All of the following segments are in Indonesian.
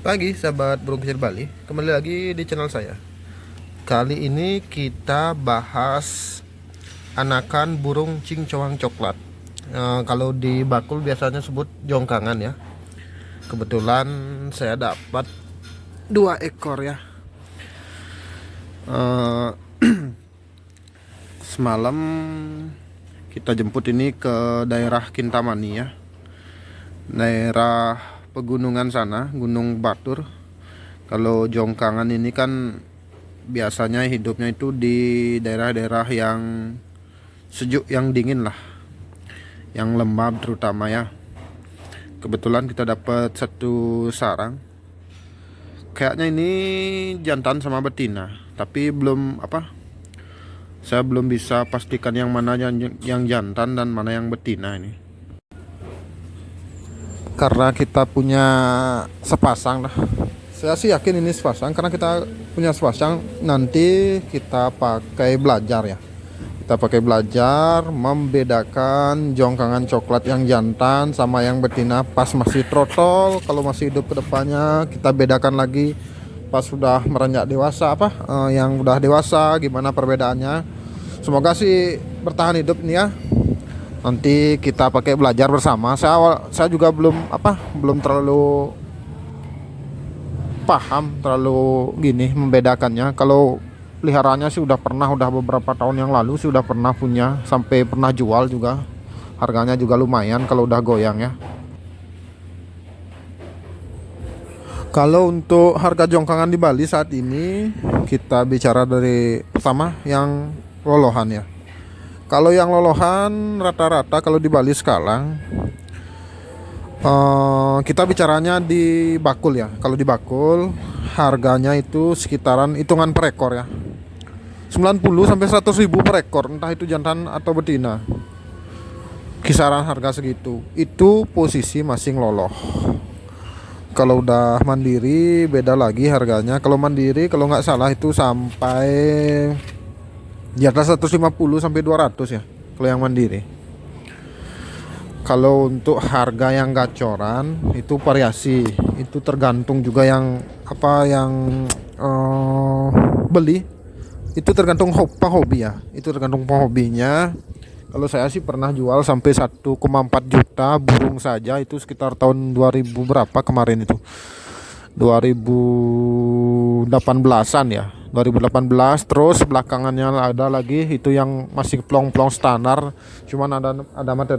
Pagi sahabat burung kecil Bali, kembali lagi di channel saya. Kali ini kita bahas anakan burung cincoang coklat. Kalau di bakul biasanya sebut jongkangan ya. Kebetulan saya dapat 2 ekor ya. Eh, Semalam kita jemput ini ke daerah Kintamani ya, daerah pegunungan sana, Gunung Batur. Kalau jongkangan ini kan biasanya hidupnya itu di daerah-daerah yang sejuk, yang dingin lah, yang lembab terutama ya. Kebetulan kita dapat satu sarang. Kayaknya ini jantan sama betina, tapi belum saya belum bisa pastikan yang mana yang jantan dan mana yang betina ini. Karena kita punya sepasang lah. Saya sih yakin ini sepasang karena kita punya sepasang. Nanti kita pakai belajar ya. Kita pakai belajar membedakan jongkangan coklat yang jantan sama yang betina pas masih trotol. Kalau masih hidup kedepannya kita bedakan lagi pas sudah merenjak dewasa yang udah dewasa gimana perbedaannya. Semoga sih bertahan hidup nih ya. Nanti kita pakai belajar bersama. Saya juga belum terlalu paham terlalu gini membedakannya. Kalau peliharaannya sih udah beberapa tahun yang lalu sih udah pernah punya, sampai pernah jual juga. Harganya juga lumayan kalau udah goyang ya. Kalau untuk harga jongkangan di Bali saat ini, kita bicara dari pertama yang lolohan ya. Kalau yang lolohan rata-rata kalau di Bali sekarang kita bicaranya di bakul ya. Kalau di bakul harganya itu sekitaran hitungan per ekor ya, 90 sampai 100 ribu per ekor, entah itu jantan atau betina. Kisaran harga segitu. Itu posisi masih ngeloloh. Kalau udah mandiri beda lagi harganya. Kalau mandiri kalau nggak salah itu sampai di atas 150 sampai 200 ya kalau yang mandiri. Kalau untuk harga yang gacoran itu variasi, itu tergantung juga yang beli. Itu tergantung hobi ya, itu tergantung penghobinya. Kalau saya sih pernah jual sampai 1,4 juta burung saja, itu sekitar tahun 2000 berapa kemarin itu, 2018-an ya, 2018. Terus belakangannya ada lagi itu yang masih plong-plong standar, cuman ada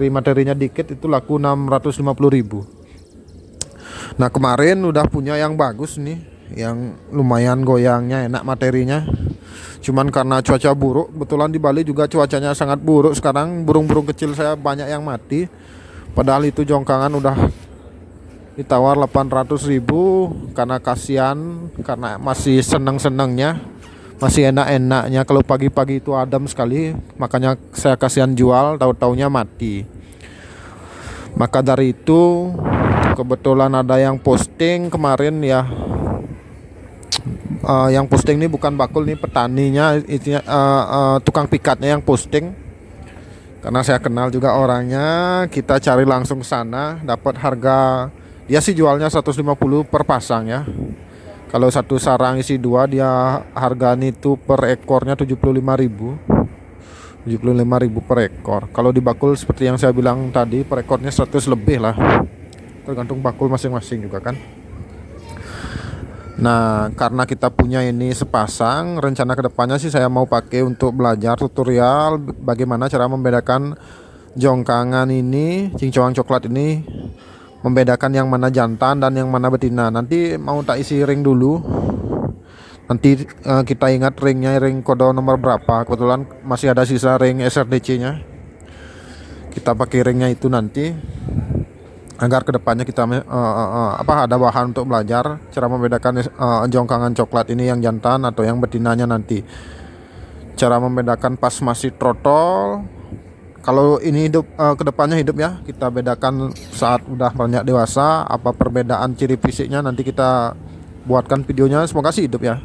materinya dikit, itu laku 650.000. Nah kemarin udah punya yang bagus nih, yang lumayan goyangnya, enak materinya. Cuman karena cuaca buruk, kebetulan di Bali juga cuacanya sangat buruk sekarang, burung-burung kecil saya banyak yang mati. Padahal itu jongkangan udah ditawar 800.000 karena kasihan, karena masih seneng-senengnya, masih enak-enaknya. Kalau pagi-pagi itu adem sekali, makanya saya kasihan jual, tahu-taunya mati. Maka dari itu kebetulan ada yang posting kemarin ya. Yang posting ini bukan bakul nih, petaninya, tukang pikatnya yang posting. Karena saya kenal juga orangnya, kita cari langsung ke sana, dapat harga. Dia sih jualnya 150 per pasang ya. Kalau satu sarang isi 2 dia harganya itu per ekornya 75.000. 75.000 per ekor. Kalau di bakul seperti yang saya bilang tadi, per ekornya 100 lebih lah. Tergantung bakul masing-masing juga kan. Nah, karena kita punya ini sepasang, rencana kedepannya sih saya mau pakai untuk belajar tutorial bagaimana cara membedakan jongkangan ini, cincoang coklat ini, membedakan yang mana jantan dan yang mana betina. Nanti mau tak isi ring dulu. Nanti kita ingat ringnya, ring kode nomor berapa. Kebetulan masih ada sisa ring SRDC-nya. Kita pakai ringnya itu nanti, agar kedepannya kita ada bahan untuk belajar cara membedakan jongkangan coklat ini yang jantan atau yang betinanya nanti. Cara membedakan pas masih trotol. Kalau ini hidup, kedepannya hidup ya, kita bedakan saat udah banyak dewasa. Apa perbedaan ciri fisiknya nanti kita buatkan videonya. Semoga sih hidup ya.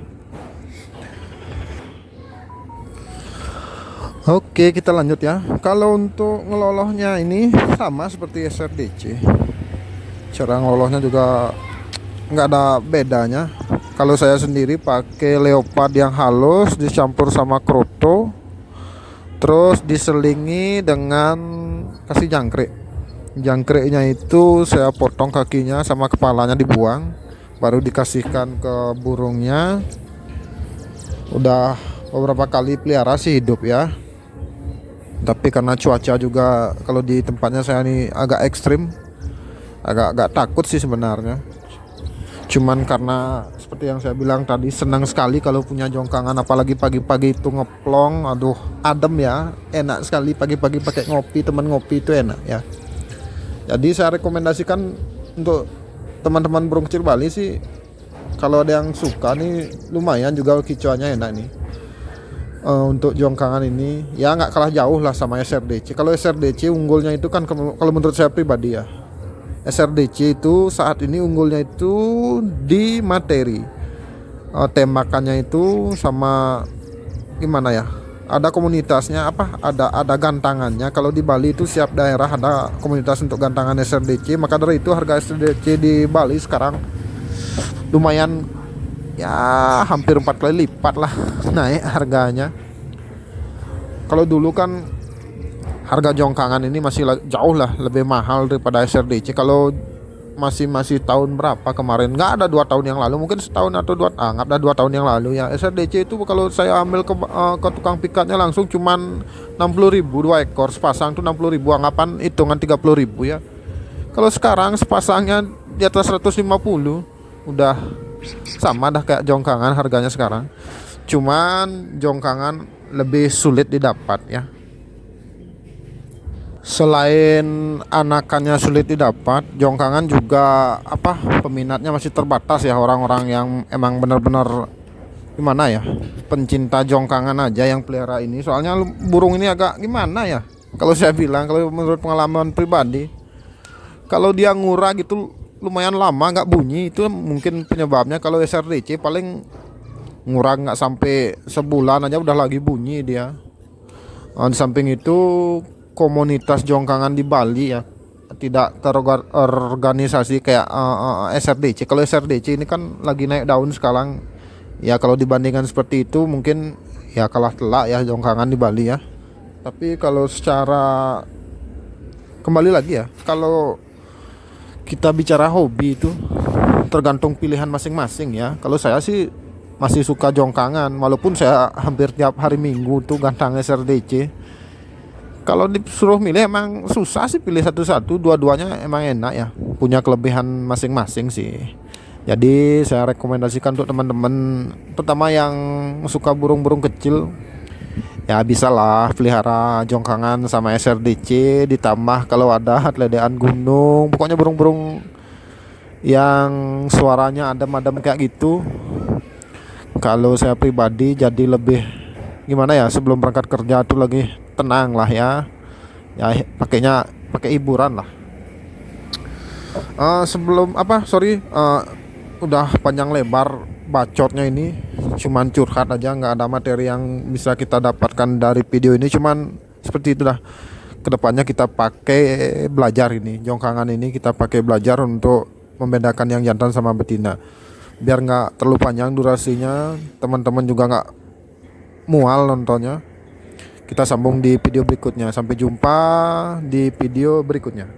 Oke, kita lanjut ya. Kalau untuk ngelolohnya ini sama seperti SRDC. Cara ngelolohnya juga nggak ada bedanya. Kalau saya sendiri pakai leopard yang halus dicampur sama kroto, terus diselingi dengan kasih jangkrik. Jangkriknya itu saya potong kakinya sama kepalanya dibuang, baru dikasihkan ke burungnya. Udah beberapa kali pelihara sih hidup ya. Tapi karena cuaca juga kalau di tempatnya saya ini agak ekstrim, agak takut sih sebenarnya. Cuman karena seperti yang saya bilang tadi, senang sekali kalau punya jongkangan, apalagi pagi-pagi itu ngeplong, aduh adem ya, enak sekali pagi-pagi pakai ngopi, teman ngopi itu enak ya. Jadi saya rekomendasikan untuk teman-teman burung kecil Bali sih, kalau ada yang suka nih lumayan juga kicauannya enak nih. Untuk jongkangan ini ya nggak kalah jauh lah sama SRDC. Kalau SRDC unggulnya itu kan kalau menurut saya pribadi ya, SRDC itu saat ini unggulnya itu di materi, tembakannya itu sama gimana ya, ada komunitasnya apa, ada gantangannya. Kalau di Bali itu setiap daerah ada komunitas untuk gantangan SRDC, maka dari itu harga SRDC di Bali sekarang lumayan ya, hampir 4 kali lipat lah naik harganya. Kalau dulu kan harga jongkangan ini masih jauh lah lebih mahal daripada SRDC. Kalau masih tahun berapa kemarin, nggak ada 2 tahun yang lalu, mungkin setahun atau nggak ada 2 tahun yang lalu ya, SRDC itu kalau saya ambil ke tukang pikatnya langsung cuman 60.000 2 ekor sepasang tuh 60.000, anggapan hitungan 30.000 ya. Kalau sekarang sepasangnya di atas 150, udah sama dah kayak jongkangan harganya sekarang. Cuman jongkangan lebih sulit didapat ya. Selain anakannya sulit didapat, jongkangan juga apa, peminatnya masih terbatas ya, orang-orang yang emang benar-benar gimana ya, pencinta jongkangan aja yang pelihara ini. Soalnya burung ini agak gimana ya, kalau saya bilang, kalau menurut pengalaman pribadi, kalau dia ngurah gitu lumayan lama nggak bunyi, itu mungkin penyebabnya. Kalau SRDC paling ngurah nggak sampai sebulan aja udah lagi bunyi dia. Di samping itu komunitas jongkangan di Bali ya tidak terorganisasi kayak SRDC. Kalau SRDC ini kan lagi naik daun sekarang ya, kalau dibandingkan seperti itu mungkin ya kalah telak ya jongkangan di Bali ya. Tapi kalau secara kembali lagi ya, kalau kita bicara hobi itu tergantung pilihan masing-masing ya. Kalau saya sih masih suka jongkangan, walaupun saya hampir tiap hari Minggu tuh gantang SRDC. Kalau disuruh milih emang susah sih pilih satu-satu, dua-duanya emang enak ya, punya kelebihan masing-masing sih. Jadi saya rekomendasikan untuk teman-teman, terutama yang suka burung-burung kecil, ya bisalah pelihara jongkangan sama SRDC, ditambah kalau ada teledean gunung, pokoknya burung-burung yang suaranya adem-adem kayak gitu. Kalau saya pribadi jadi lebih gimana ya, sebelum berangkat kerja tuh lagi tenang lah ya, pakai hiburan lah. Sebelum apa, sorry, udah panjang lebar bacotnya ini, cuman curhat aja, nggak ada materi yang bisa kita dapatkan dari video ini. Cuman seperti itulah, kedepannya kita pakai belajar ini, jongkangan ini kita pakai belajar untuk membedakan yang jantan sama betina, biar nggak terlalu panjang durasinya, teman-teman juga nggak mual nontonnya. Kita sambung di video berikutnya. Sampai jumpa di video berikutnya.